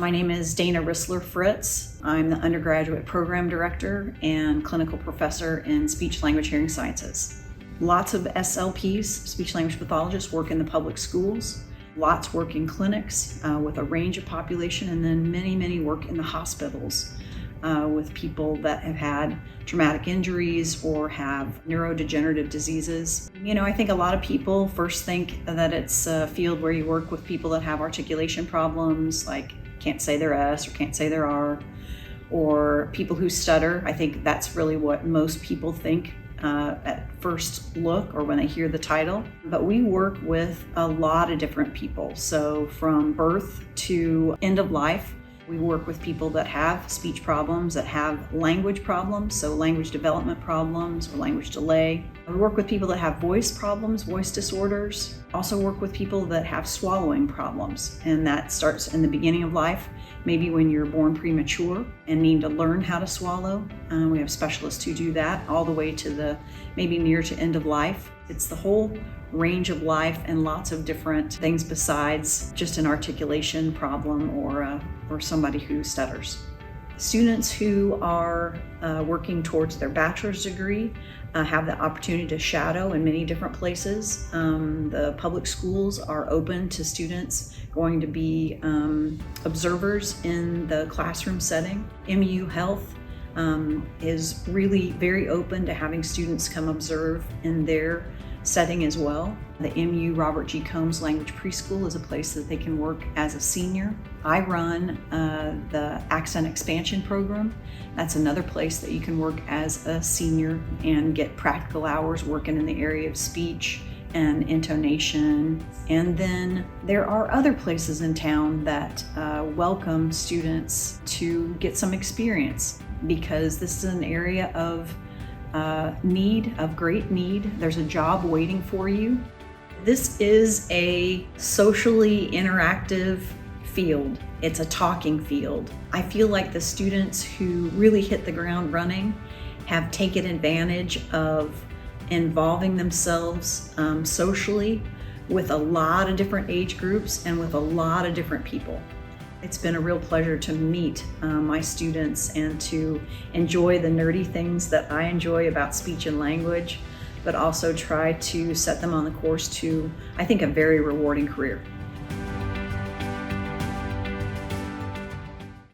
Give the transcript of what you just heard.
My name is Dana Rissler-Fritz. I'm the undergraduate program director and clinical professor in speech language hearing sciences. Lots of SLPs, speech language pathologists, work in the public schools. Lots work in clinics with a range of population, and then many work in the hospitals with people that have had traumatic injuries or have neurodegenerative diseases. I think a lot of people first think that it's a field where you work with people that have articulation problems, like can't say their S or can't say their R, or people who stutter. I think that's really what most people think at first look or when they hear the title. But we work with a lot of different people. So from birth to end of life, we work with people that have speech problems, that have language problems, so language development problems or language delay. We work with people that have voice problems, voice disorders. Also work with people that have swallowing problems, and that starts in the beginning of life, maybe when you're born premature and need to learn how to swallow. We have specialists who do that all the way to the maybe near to end of life. It's the whole range of life and lots of different things besides just an articulation problem or somebody who stutters. Students who are working towards their bachelor's degree have the opportunity to shadow in many different places. The public schools are open to students going to be observers in the classroom setting. MU Health is really very open to having students come observe in their setting as well. The MU Robert G. Combs Language Preschool is a place that they can work as a senior. I run the Accent Expansion Program. That's another place that you can work as a senior and get practical hours working in the area of speech and intonation. And then there are other places in town that welcome students to get some experience, because this is an area of great need. There's a job waiting for you. This is a socially interactive field. It's a talking field. I feel like the students who really hit the ground running have taken advantage of involving themselves socially with a lot of different age groups and with a lot of different people. It's been a real pleasure to meet my students and to enjoy the nerdy things that I enjoy about speech and language, but also try to set them on the course to, I think, a very rewarding career.